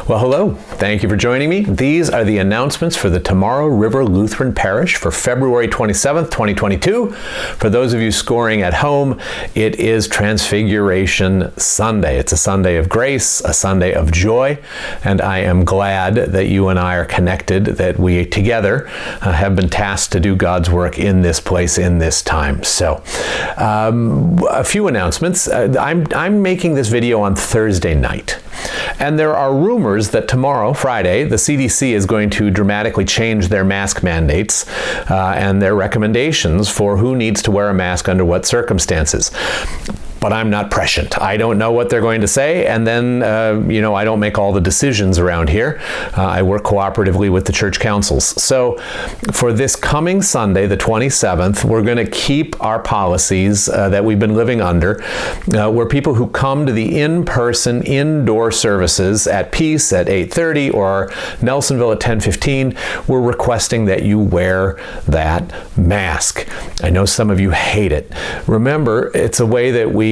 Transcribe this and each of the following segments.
Well, hello. Thank you for joining me. These are the announcements for the Tomorrow River Lutheran Parish for February 27th, 2022. For those of you scoring at home, it is Transfiguration Sunday. It's a Sunday of grace, a Sunday of joy, and I am glad that you and I are connected, that we together have been tasked to do God's work in this place, in this time. So, a few announcements. I'm making this video on Thursday night. And there are rumors that tomorrow, Friday, the CDC is going to dramatically change their mask mandates and their recommendations for who needs to wear a mask under what circumstances. But I'm not prescient. I don't know what they're going to say, and then, I don't make all the decisions around here. I work cooperatively with the church councils. So for this coming Sunday, the 27th, we're going to keep our policies that we've been living under, where people who come to the in-person, indoor services at Peace at 8:30 or Nelsonville at 10:15, we're requesting that you wear that mask. I know some of you hate it. Remember, it's a way that we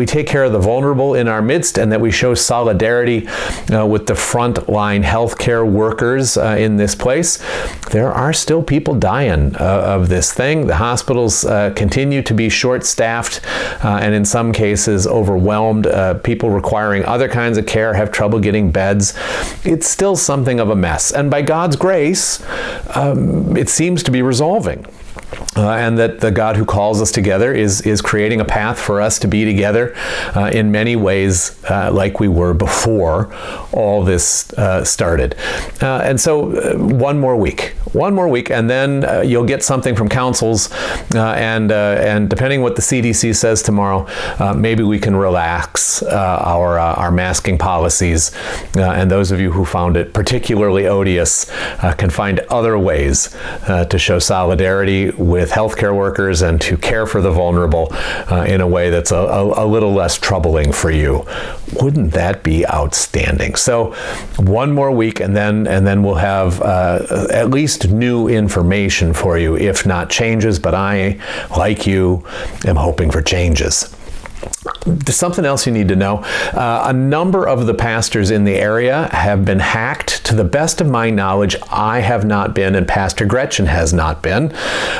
take care of the vulnerable in our midst, and that we show solidarity with the frontline healthcare workers in this place. There are still people dying of this thing. The hospitals continue to be short-staffed and in some cases overwhelmed. People requiring other kinds of care have trouble getting beds. It's still something of a mess. And by God's grace, it seems to be resolving. And that the God who calls us together is creating a path for us to be together in many ways like we were before all this started. And so one more week, and then you'll get something from councils, and depending what the CDC says tomorrow, maybe we can relax our masking policies. And those of you who found it particularly odious can find other ways to show solidarity with healthcare workers and to care for the vulnerable in a way that's a little less troubling for you. Wouldn't that be outstanding? So one more week, and then we'll have at least new information for you, if not changes, but I, like you, am hoping for changes. There's something else you need to know. A number of the pastors in the area have been hacked. To the best of my knowledge, I have not been, and Pastor Gretchen has not been.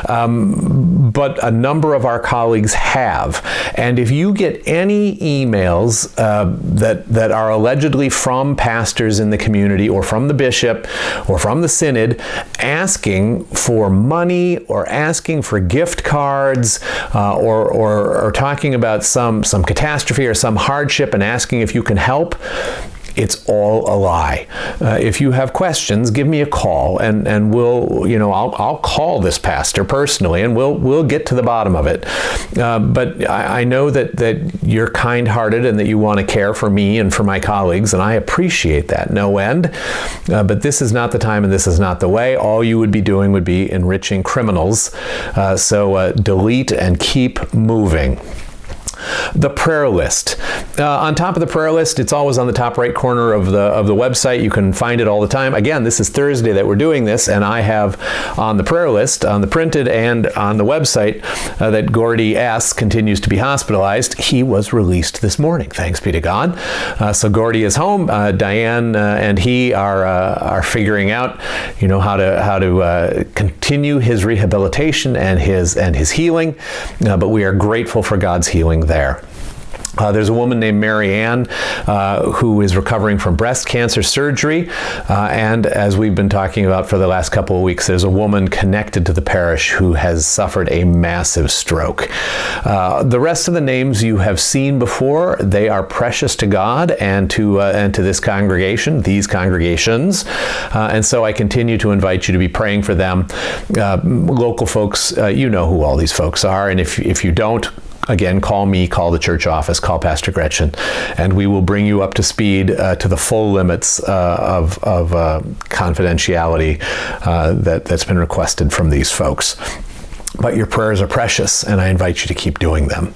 But a number of our colleagues have. And if you get any emails that are allegedly from pastors in the community, or from the bishop, or from the synod, asking for money, or asking for gift cards, or talking about some catastrophe or some hardship and asking if you can help, it's all a lie. If you have questions, give me a call, and I'll call this pastor personally, and we'll get to the bottom of it. But I know that you're kind-hearted and that you want to care for me and for my colleagues, and I appreciate that no end. But this is not the time, and this is not the way. All you would be doing would be enriching criminals. So delete and keep moving. The prayer list. On top of the prayer list, it's always on the top right corner of the website. You can find it all the time. Again, this is Thursday that we're doing this, and I have on the prayer list, on the printed and on the website, that Gordy S. continues to be hospitalized. He was released this morning, thanks be to God. So Gordy is home. Diane and he are figuring out, how to continue his rehabilitation and his healing. But we are grateful for God's healing there. There's a woman named Mary Ann who is recovering from breast cancer surgery. And as we've been talking about for the last couple of weeks, there's a woman connected to the parish who has suffered a massive stroke. The rest of the names you have seen before. They are precious to God and to this congregation, these congregations. And so I continue to invite you to be praying for them. Local folks, you know who all these folks are. And if you don't, again, call me, call the church office, call Pastor Gretchen, and we will bring you up to speed to the full limits of confidentiality that's been requested from these folks. But your prayers are precious, and I invite you to keep doing them.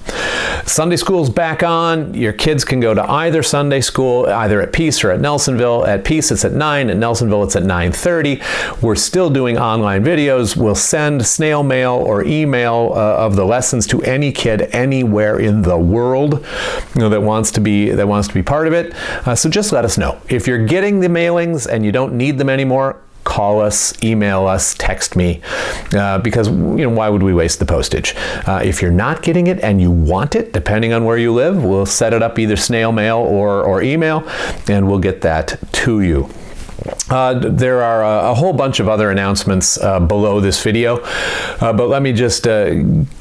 Sunday school's back on. Your kids can go to either Sunday school, either at Peace or at Nelsonville. At Peace, it's at 9. At Nelsonville, it's at 9:30. We're still doing online videos. We'll send snail mail or email of the lessons to any kid anywhere in the world that wants to be part of it. So just let us know. If you're getting the mailings and you don't need them anymore, call us, email us, text me, because why would we waste the postage? If you're not getting it and you want it, depending on where you live, we'll set it up either snail mail or email, and we'll get that to you. There are a whole bunch of other announcements below this video, but let me just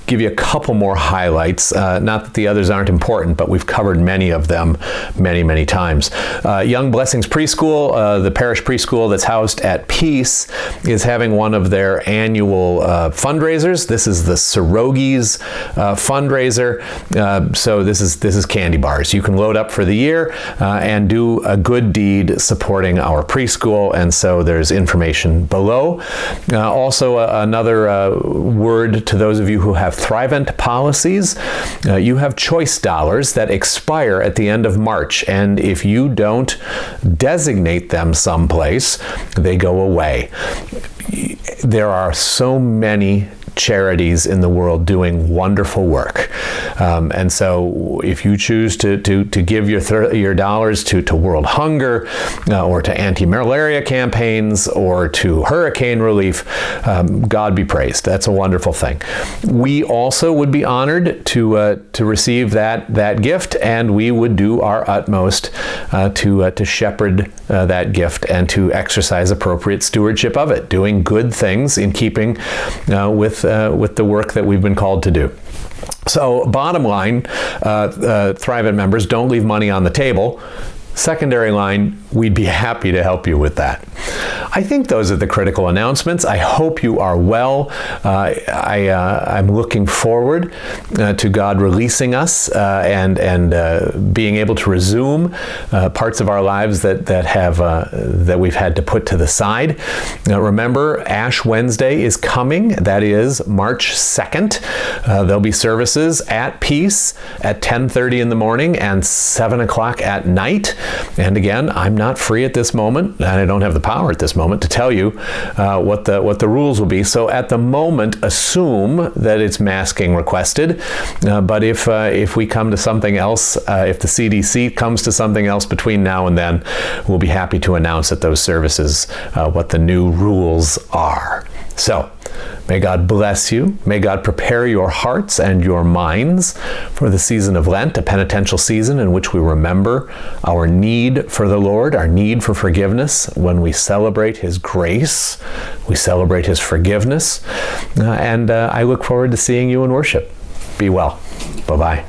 give you a couple more highlights. Not that the others aren't important, but we've covered many of them many times. Young Blessings Preschool, the parish preschool that's housed at Peace, is having one of their annual fundraisers. This is the Pierogies fundraiser. So this is candy bars. You can load up for the year and do a good deed supporting our preschool, and so there's information below. Also, another word to those of you who have Thrivent policies. You have choice dollars that expire at the end of March, and if you don't designate them someplace, they go away. There are so many charities in the world doing wonderful work, and so if you choose to give your dollars to World Hunger or to anti-malaria campaigns or to hurricane relief, God be praised. That's a wonderful thing. We also would be honored to receive that gift, and we would do our utmost to shepherd that gift and to exercise appropriate stewardship of it, doing good things in keeping with the work that we've been called to do. So bottom line, Thrivent members, don't leave money on the table. Secondary line, we'd be happy to help you with that. I think those are the critical announcements. I hope you are well. I'm looking forward to God releasing us and being able to resume parts of our lives that we've had to put to the side. Now, remember, Ash Wednesday is coming. That is March 2nd. There'll be services at Peace at 10:30 in the morning and 7 o'clock at night. And again, I'm not free at this moment, and I don't have the power at this moment to tell you what the rules will be. So at the moment, assume that it's masking requested. But if we come to something else, if the CDC comes to something else between now and then, we'll be happy to announce at those services what the new rules are. So, may God bless you. May God prepare your hearts and your minds for the season of Lent, a penitential season in which we remember our need for the Lord, our need for forgiveness. When we celebrate His grace, we celebrate His forgiveness. And I look forward to seeing you in worship. Be well. Bye-bye.